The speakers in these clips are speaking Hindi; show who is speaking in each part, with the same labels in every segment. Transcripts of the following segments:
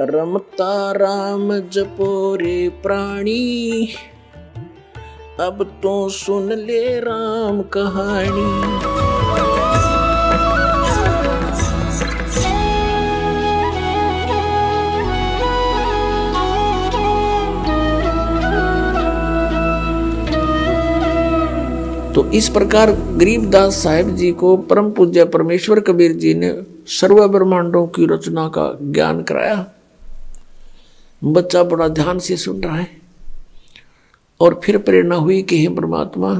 Speaker 1: रमता राम जपो रे प्राणी, अब तो सुन ले राम कहानी। तो इस प्रकार गरीबदास साहिब जी को परम पूज्य परमेश्वर कबीर जी ने सर्व ब्रह्मांडों की रचना का ज्ञान कराया। बच्चा बड़ा ध्यान से सुन रहा है और फिर प्रेरणा हुई कि हे परमात्मा,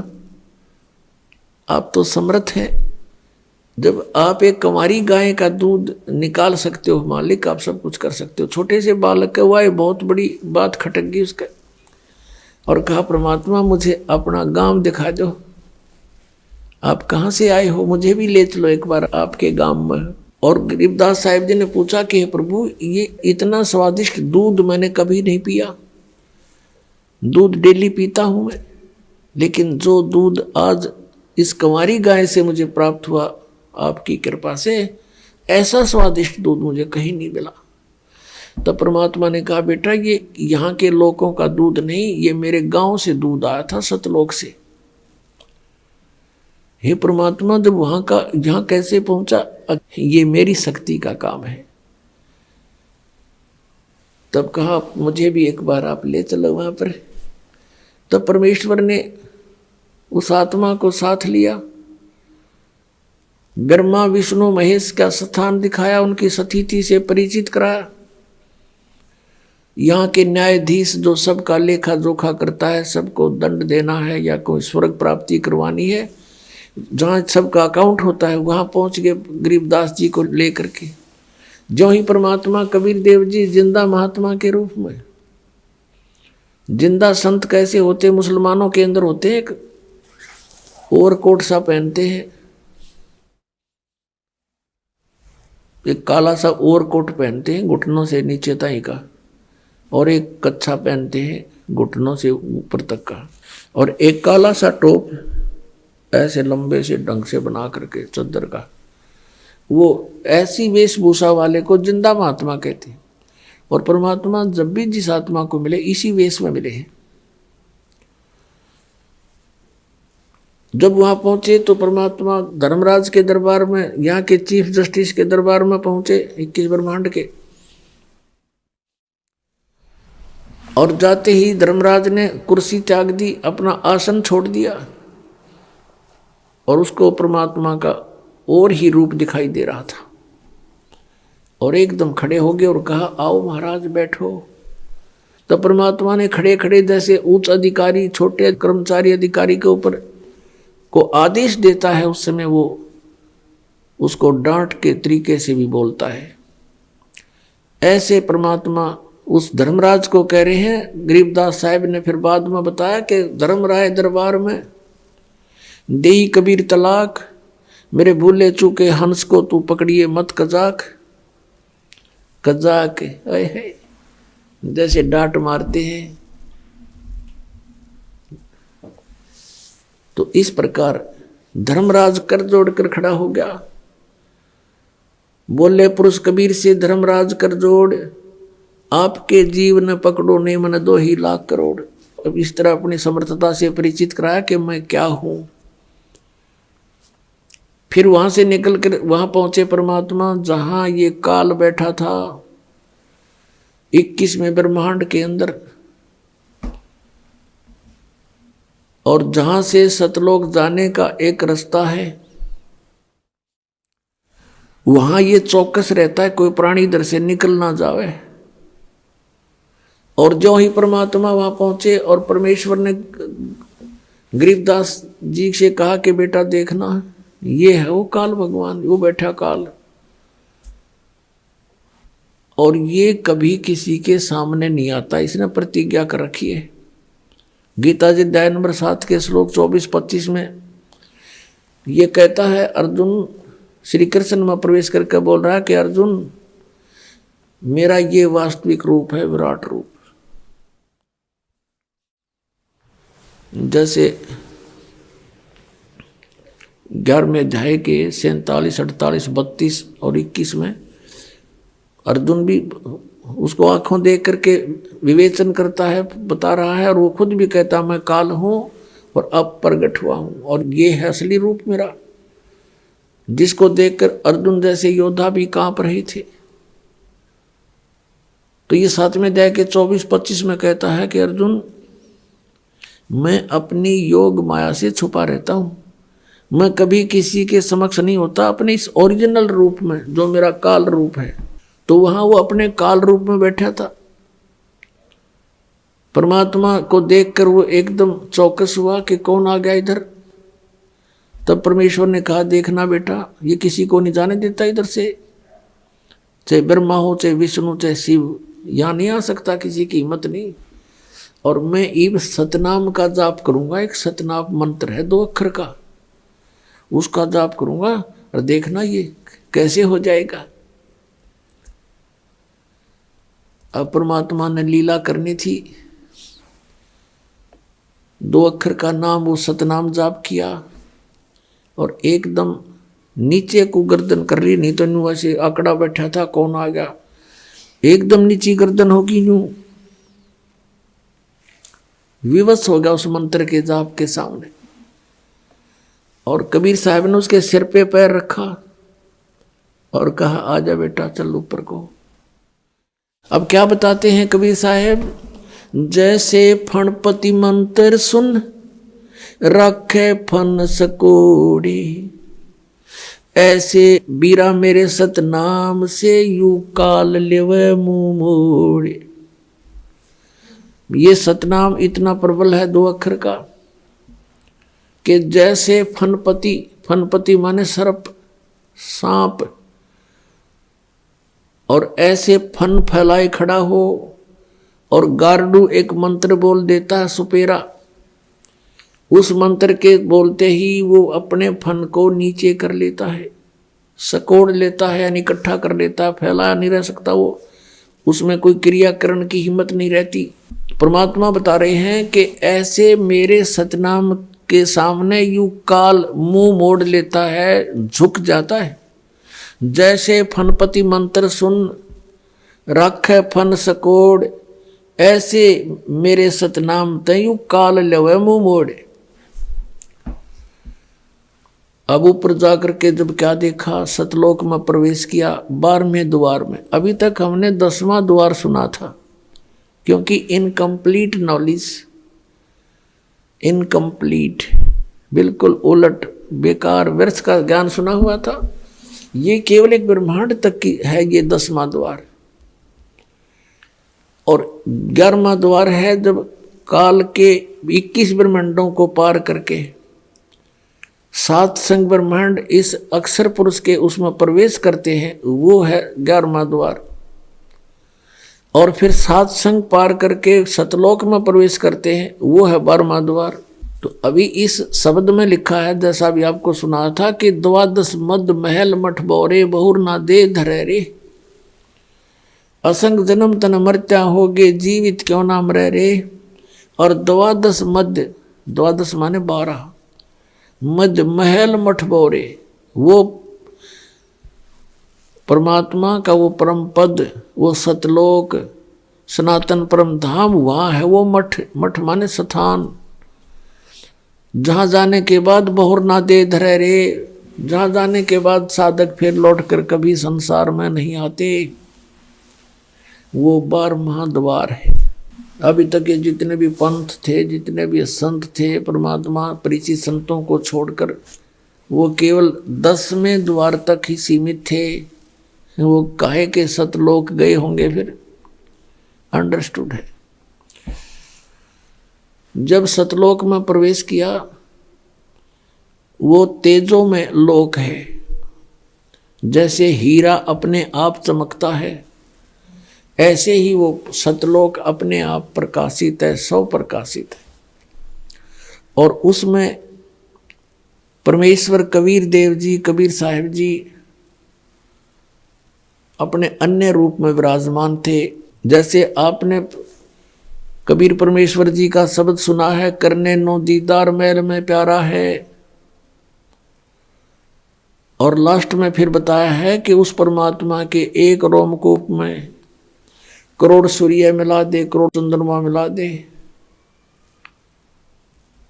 Speaker 1: आप तो समर्थ हैं। जब आप एक कंवारी गाय का दूध निकाल सकते हो मालिक, आप सब कुछ कर सकते हो। छोटे से बालक का हुआ, बहुत बड़ी बात खटक गई उसका और कहा परमात्मा मुझे अपना गांव दिखा दो, आप कहाँ से आए हो, मुझे भी ले चलो एक बार आपके गांव में। और गरीबदास साहिब जी ने पूछा कि प्रभु, ये इतना स्वादिष्ट दूध मैंने कभी नहीं पिया। दूध डेली पीता हूँ मैं, लेकिन जो दूध आज इस कंवारी गाय से मुझे प्राप्त हुआ आपकी कृपा से, ऐसा स्वादिष्ट दूध मुझे कहीं नहीं मिला। तब परमात्मा ने कहा बेटा, ये यहाँ के लोगों का दूध नहीं, ये मेरे गांव से दूध आया था, सतलोक से। हे परमात्मा, जब वहां का यहाँ कैसे पहुंचा, ये मेरी शक्ति का काम है। तब कहा मुझे भी एक बार आप ले चलो वहां पर। तब परमेश्वर ने उस आत्मा को साथ लिया, ब्रह्मा विष्णु महेश का स्थान दिखाया, उनकी सतीथि से परिचित कराया। यहाँ के न्यायाधीश जो सबका लेखा जोखा करता है, सबको दंड देना है या कोई स्वर्ग प्राप्ति करवानी है, जहाँ सबका अकाउंट होता है, वहाँ पहुँच गए गरीबदास जी को लेकर के। जो ही परमात्मा कबीर देव जी जिंदा महात्मा के रूप में, जिंदा संत कैसे होते, मुसलमानों के अंदर होते हैं, एक ओवरकोट सा पहनते हैं, एक काला सा ओवरकोट पहनते हैं घुटनों से नीचे तक का, और एक कच्छा पहनते हैं घुटनों से ऊपर तक का, और एक काला सा टोप ऐसे लंबे से ढंग से बना करके चद्दर का। वो ऐसी वेशभूषा वाले को जिंदा महात्मा कहते हैं। और परमात्मा जब भी जिस आत्मा को मिले इसी वेश में मिले हैं। जब वहां पहुंचे तो परमात्मा धर्मराज के दरबार में, यहाँ के चीफ जस्टिस के दरबार में पहुंचे, 21 ब्रह्मांड के। और जाते ही धर्मराज ने कुर्सी त्याग दी, अपना आसन छोड़ दिया, और उसको परमात्मा का और ही रूप दिखाई दे रहा था। और एकदम खड़े हो गए और कहा आओ महाराज बैठो। तो परमात्मा ने खड़े खड़े जैसे उच्च अधिकारी छोटे कर्मचारी अधिकारी के ऊपर को आदेश देता है, उस समय वो उसको डांट के तरीके से भी बोलता है। ऐसे परमात्मा उस धर्मराज को कह रहे हैं। गरीबदास साहिब ने फिर बाद में बताया कि धर्मराय दरबार में देई कबीर तलाक, मेरे भूले चूके हंस को तू पकड़िए मत कजाक। कजाक जैसे डांट मारते हैं। तो इस प्रकार धर्मराज कर जोड़कर खड़ा हो गया। बोले पुरुष कबीर से धर्मराज कर जोड़, आपके जीवन पकड़ो ने मन 2 ही लाख करोड़। अब इस तरह अपनी समर्थता से परिचित कराया कि मैं क्या हूं। फिर वहां से निकल कर वहां पहुंचे परमात्मा जहां ये काल बैठा था 21वें ब्रह्मांड के अंदर, और जहां से सतलोक जाने का एक रास्ता है, वहां ये चौकस रहता है कोई प्राणी इधर से निकल ना जावे। और जो ही परमात्मा वहां पहुंचे और परमेश्वर ने गरीबदास जी से कहा कि बेटा देखना, ये है वो काल भगवान, वो बैठा काल, और ये कभी किसी के सामने नहीं आता, इसने प्रतिज्ञा कर रखी है। गीता जी अध्याय नंबर 7 के श्लोक 24-25 में ये कहता है, अर्जुन श्री कृष्ण में प्रवेश करके बोल रहा है कि अर्जुन, मेरा ये वास्तविक रूप है, विराट रूप। जैसे 11वें अध्याय के 47, 48, 32 और 21 में अर्जुन भी उसको आंखों देख करके विवेचन करता है, बता रहा है, और वो खुद भी कहता मैं काल हूं और अब प्रगट हुआ हूं और ये है असली रूप मेरा, जिसको देखकर अर्जुन जैसे योद्धा भी कांप रहे थे। तो ये 7वें अध्याय के 24-25 में कहता है कि अर्जुन, मैं अपनी योग माया से छुपा रहता हूं, मैं कभी किसी के समक्ष नहीं होता अपने इस ओरिजिनल रूप में जो मेरा काल रूप है। तो वहां वो अपने काल रूप में बैठा था। परमात्मा को देखकर वो एकदम चौकस हुआ कि कौन आ गया इधर। तब परमेश्वर ने कहा, देखना बेटा, ये किसी को नहीं जाने देता इधर से, चाहे ब्रह्मा हो, चाहे विष्णु, चाहे शिव, यहां नहीं आ सकता, किसी की हिम्मत नहीं। और मैं ईब सतनाम का जाप करूंगा, एक सतनाम मंत्र है 2 अक्षर का, उसका जाप करूंगा और देखना ये कैसे हो जाएगा। अब परमात्मा ने लीला करनी थी, 2 अक्षर का नाम वो सतनाम जाप किया और एकदम नीचे को गर्दन कर ली, नहीं तो यूं ऐसे आंकड़ा बैठा था, कौन आ गया, एकदम नीची गर्दन होगी, यूं विवश हो गया उस मंत्र के जाप के सामने। और कबीर साहब ने उसके सिर पे पैर रखा और कहा, आजा बेटा, चल ऊपर को। अब क्या बताते हैं कबीर साहब, जैसे फणपति मंत्र सुन रखे फन सकोड़ी, ऐसे बीरा मेरे सतनाम से यू काल लेवे मुंह मोड़े। ये सतनाम इतना प्रबल है 2 अक्षर का कि जैसे फनपति, फनपति माने सर्प, सांप, और ऐसे फन फैलाए खड़ा हो और गारडू एक मंत्र बोल देता है सुपेरा, उस मंत्र के बोलते ही वो अपने फन को नीचे कर लेता है, सकोड़ लेता है, यानी इकट्ठा कर लेता है, फैलाया नहीं रह सकता वो, उसमें कोई क्रियाकरण की हिम्मत नहीं रहती। परमात्मा बता रहे हैं कि ऐसे मेरे सतनाम के सामने यू काल मुंह मोड़ लेता है, झुक जाता है। जैसे फनपति मंत्र सुन राखे फन सकोड़, ऐसे मेरे सतनाम तयू काल लेवे मुंह मोड़े। अब ऊपर जाकर के जब क्या देखा, सतलोक में प्रवेश किया 12वें द्वार में। अभी तक हमने 10वां द्वार सुना था, क्योंकि इनकम्प्लीट नॉलेज, इनकम्प्लीट, बिल्कुल उलट बेकार व्यर्थ का ज्ञान सुना हुआ था। ये केवल एक ब्रह्मांड तक की है ये 10वां द्वार, और 11वां द्वार है जब काल के 21 ब्रह्मांडों को पार करके 7 संग ब्रह्मांड इस अक्षर पुरुष के उसमें प्रवेश करते हैं, वो है 11वां द्वार। और फिर 7 संग पार करके सतलोक में प्रवेश करते हैं, वो है 12वां द्वार। तो अभी इस शब्द में लिखा है, जैसा भी आपको सुना था, कि 12 मद महल मठ बोरे बहुर ना दे धरे रे, असंग जन्म तन मर्त्या होगे जीवित क्यों नाम रह रे। और 12 मध्य, 12 माने 12, मध्य महल मठ बोरे, वो परमात्मा का वो परम पद, वो सतलोक, सनातन परम धाम वहाँ है वो मठ। मठ माने स्थान, जहाँ जाने के बाद बहुर ना दे धरे रे, जहाँ जाने के बाद साधक फिर लौट कर कभी संसार में नहीं आते, वो 12वां द्वार है। अभी तक ये जितने भी पंथ थे, जितने भी संत थे, परमात्मा परिचित संतों को छोड़कर वो केवल 10वें द्वार तक ही सीमित थे। वो काहे के सतलोक गए होंगे फिर, अंडरस्टूड है। जब सतलोक में प्रवेश किया, वो तेजों में लोक है, जैसे हीरा अपने आप चमकता है, ऐसे ही वो सतलोक अपने आप प्रकाशित है, सौ प्रकाशित है। और उसमें परमेश्वर कबीर देव जी, कबीर साहिब जी अपने अन्य रूप में विराजमान थे। जैसे आपने कबीर परमेश्वर जी का शब्द सुना है, करने नो दीदार मैल में प्यारा है, और लास्ट में फिर बताया है कि उस परमात्मा के एक रोमकूप में करोड़ सूर्य मिला दे, करोड़ चंद्रमा मिला दे,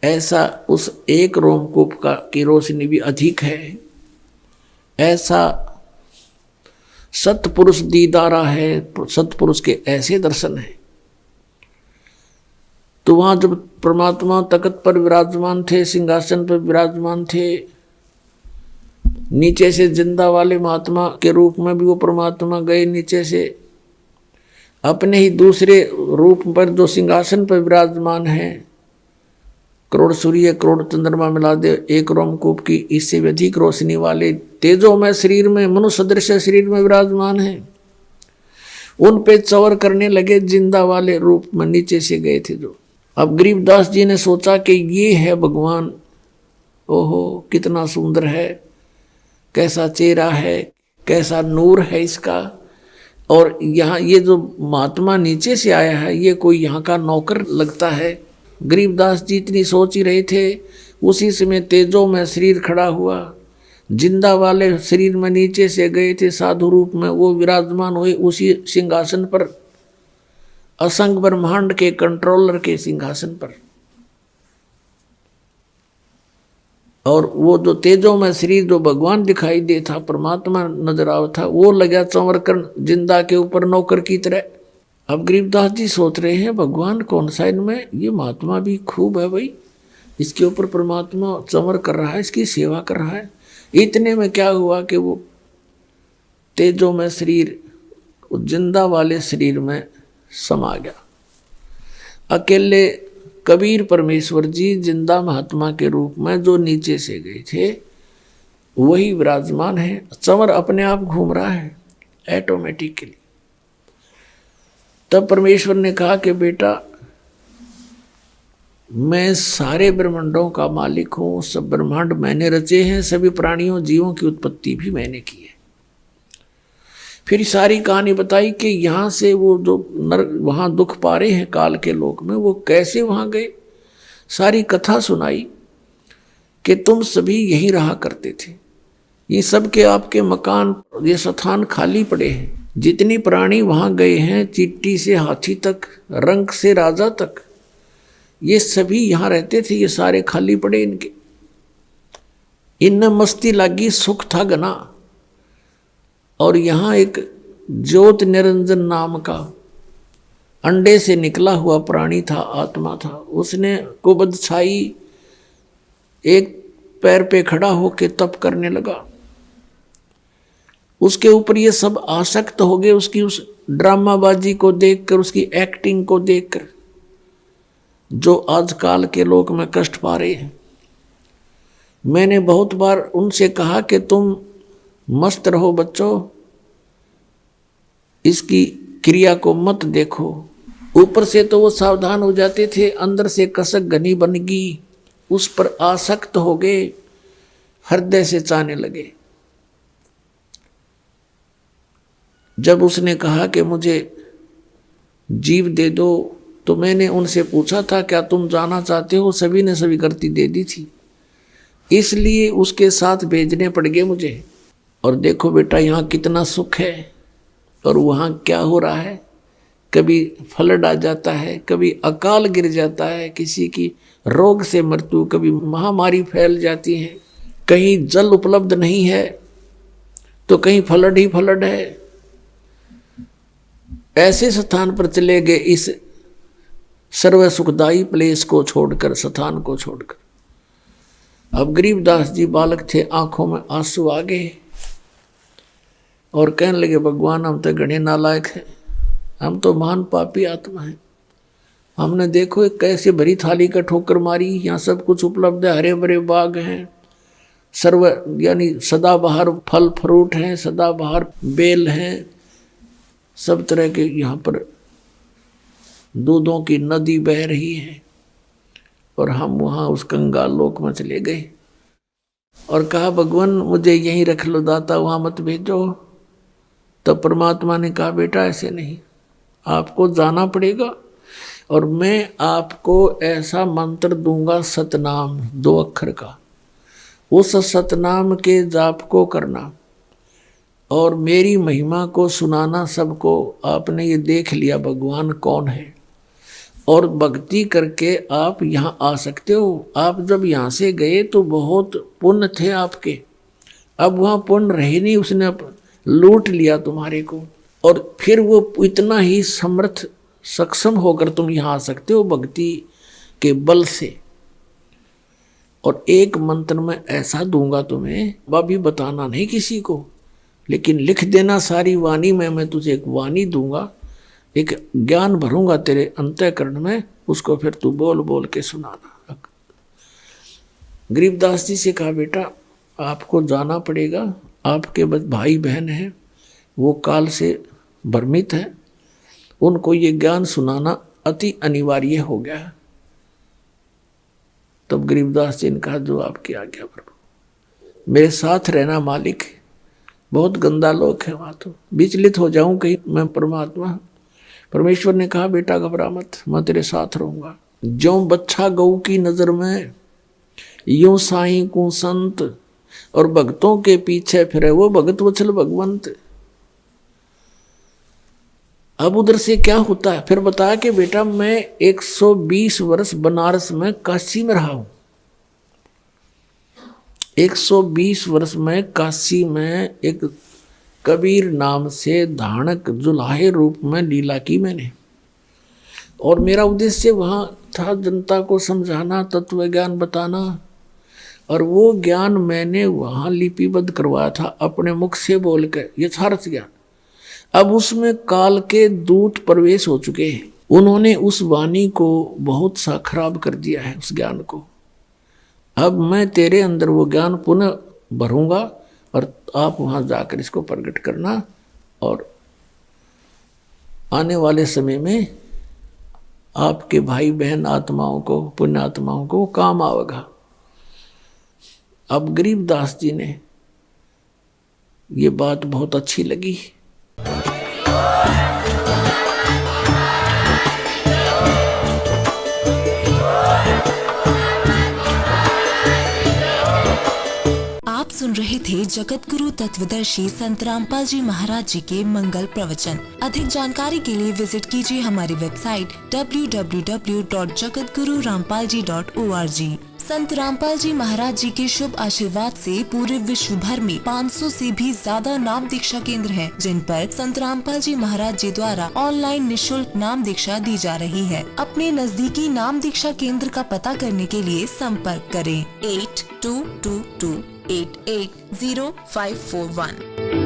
Speaker 1: ऐसा उस एक रोमकूप का की रोशनी भी अधिक है। ऐसा सतपुरुष दीदारा है, सतपुरुष के ऐसे दर्शन है। तो वहां जब परमात्मा तख्त पर विराजमान थे, सिंहासन पर विराजमान थे, नीचे से जिंदा वाले महात्मा के रूप में भी वो परमात्मा गए नीचे से, अपने ही दूसरे रूप पर जो सिंहासन पर विराजमान है, करोड़ सूर्य करोड़ चंद्रमा मिला दे एक रोमकूप की इससे भी अधिक रोशनी वाले तेजो में शरीर में, मनुष्य सदृश शरीर में विराजमान है, उन पे चवर करने लगे, जिंदा वाले रूप में नीचे से गए थे जो। अब गरीबदास जी ने सोचा कि ये है भगवान, ओहो कितना सुंदर है, कैसा चेहरा है, कैसा नूर है इसका, और यहाँ ये जो महात्मा नीचे से आया है ये कोई यहाँ का नौकर लगता है। गरीबदास जी इतनी सोच ही रहे थे, उसी समय तेजो में शरीर खड़ा हुआ, जिंदा वाले शरीर में नीचे से गए थे साधु रूप में, वो विराजमान हुए उसी सिंहासन पर, असंख्य ब्रह्मांड के कंट्रोलर के सिंहासन पर। और वो जो तेजो में शरीर जो भगवान दिखाई दे था, परमात्मा नजर आव था, वो लगा चंवर कर जिंदा के ऊपर नौकर की तरह। अब गरीबदास जी सोच रहे हैं भगवान कौन सा इनमें, ये महात्मा भी खूब है भाई, इसके ऊपर परमात्मा चंवर कर रहा है, इसकी सेवा कर रहा है। इतने में क्या हुआ कि वो तेजो में शरीर जिंदा वाले शरीर में समा गया। अकेले कबीर परमेश्वर जी जिंदा महात्मा के रूप में जो नीचे से गए थे वही विराजमान है, चंवर अपने आप घूम रहा है ऑटोमेटिकली। तब परमेश्वर ने कहा कि बेटा मैं सारे ब्रह्मांडों का मालिक हूँ, सब ब्रह्मांड मैंने रचे हैं, सभी प्राणियों जीवों की उत्पत्ति भी मैंने की है। फिर सारी कहानी बताई कि यहाँ से वो जो नर वहाँ दुख पा रहे हैं काल के लोक में, वो कैसे वहाँ गए, सारी कथा सुनाई कि तुम सभी यहीं रहा करते थे, ये सब के आपके मकान ये स्थान खाली पड़े हैं, जितनी प्राणी वहाँ गए हैं, चींटी से हाथी तक, रंक से राजा तक, ये सभी यहाँ रहते थे, ये सारे खाली पड़े इनके, इनमें मस्ती लगी, सुख था घना। और यहाँ एक ज्योत निरंजन नाम का अंडे से निकला हुआ प्राणी था, आत्मा था, उसने कुबद छाई एक पैर पे खड़ा होके तप करने लगा। उसके ऊपर ये सब आसक्त हो गए, उसकी उस ड्रामाबाजी को देखकर, उसकी एक्टिंग को देखकर, जो आजकल के लोग में कष्ट पा रहे हैं। मैंने बहुत बार उनसे कहा कि तुम मस्त रहो बच्चों, इसकी क्रिया को मत देखो। ऊपर से तो वो सावधान हो जाते थे, अंदर से कसक घनी बन गई, उस पर आसक्त हो गए, हृदय से चाहने लगे। जब उसने कहा कि मुझे जीव दे दो, तो मैंने उनसे पूछा था क्या तुम जाना चाहते हो, सभी ने सभी करती दे दी थी, इसलिए उसके साथ भेजने पड़ गए मुझे। और देखो बेटा यहाँ कितना सुख है, और वहाँ क्या हो रहा है, कभी फ्लड आ जाता है, कभी अकाल गिर जाता है, किसी की रोग से मृत्यु, कभी महामारी फैल जाती है, कहीं जल उपलब्ध नहीं है तो कहीं फ्लड ही फ्लड है। ऐसे स्थान पर चले गए, इस सर्व सुखदायी प्लेस को छोड़कर, स्थान को छोड़कर। अब गरीबदास जी बालक थे, आंखों में आंसू आ गए और कहने लगे भगवान हम तो घने नालायक हैं, हम तो महान पापी आत्मा हैं, हमने देखो एक कैसे भरी थाली का ठोकर मारी, यहाँ सब कुछ उपलब्ध है, हरे भरे बाग हैं, सर्व यानी सदाबहार फल फ्रूट हैं, सदाबहार बेल हैं, सब तरह के यहाँ पर दूधों की नदी बह रही है, और हम वहाँ उस कंगाल लोक में चले गए और कहा भगवान मुझे यहीं रख लो दाता, वहाँ मत भेजो। तब परमात्मा ने कहा बेटा ऐसे नहीं, आपको जाना पड़ेगा, और मैं आपको ऐसा मंत्र दूंगा सतनाम 2 अक्षर का, उस सतनाम के जाप को करना, और मेरी महिमा को सुनाना सबको। आपने ये देख लिया भगवान कौन है, और भक्ति करके आप यहाँ आ सकते हो। आप जब यहाँ से गए तो बहुत पुण्य थे आपके, अब वहाँ पुण्य रहे नहीं, उसने लूट लिया तुम्हारे को। और फिर वो इतना ही समर्थ सक्षम होकर तुम यहाँ आ सकते हो भक्ति के बल से। और एक मंत्र में ऐसा दूंगा तुम्हें, वह भी बताना नहीं किसी को, लेकिन लिख देना सारी वाणी में। मैं तुझे एक वाणी दूंगा, एक ज्ञान भरूंगा तेरे अंतःकरण में, उसको फिर तू बोल बोल के सुनाना। गरीबदास जी से कहा, बेटा आपको जाना पड़ेगा, आपके भाई बहन हैं, वो काल से भ्रमित है, उनको ये ज्ञान सुनाना अति अनिवार्य हो गया। तब गरीबदास जी ने कहा, जो आपकी आज्ञा प्रभु, मेरे साथ रहना मालिक। बहुत गंदा लोग है वहाँ, तो विचलित हो जाऊं कहीं मैं परमात्मा। परमेश्वर ने कहा, बेटा घबरा मत, मैं तेरे साथ रहूंगा। ज्यों बच्छा गऊ की नजर में, यूं साईं को संत, और भक्तों के पीछे फिरे वो भगत वत्सल भगवंत। अब उधर से क्या होता है, फिर बताया कि बेटा मैं 120 वर्ष बनारस में काशी में रहा हूं। 120 वर्ष में काशी में एक कबीर नाम से धानक जुलाहे रूप में लीला की मैंने। और मेरा उद्देश्य वहाँ था जनता को समझाना, तत्व ज्ञान बताना। और वो ज्ञान मैंने वहाँ लिपिबद्ध करवाया था अपने मुख से बोल के, यथार्थ ज्ञान। अब उसमें काल के दूत प्रवेश हो चुके हैं, उन्होंने उस वाणी को बहुत सा खराब कर दिया है, उस ज्ञान को। अब मैं तेरे अंदर वो ज्ञान पुनः भरूंगा, और आप वहाँ जाकर इसको प्रकट करना, और आने वाले समय में आपके भाई बहन आत्माओं को, पुण्य आत्माओं को काम आवेगा। अब गरीबदास जी ने ये बात बहुत अच्छी लगी।
Speaker 2: आप सुन रहे थे जगत गुरु तत्वदर्शी संत रामपाल जी महाराज जी के मंगल प्रवचन। अधिक जानकारी के लिए विजिट कीजिए हमारी वेबसाइट www.jagatgururampalji.org। संत रामपाल जी महाराज जी के शुभ आशीर्वाद से पूरे विश्व भर में 500 से भी ज्यादा नाम दीक्षा केंद्र हैं, जिन पर संत रामपाल जी महाराज जी द्वारा ऑनलाइन निशुल्क नाम दीक्षा दी जा रही है। अपने नजदीकी नाम दीक्षा केंद्र का पता करने के लिए संपर्क करें 8222880541।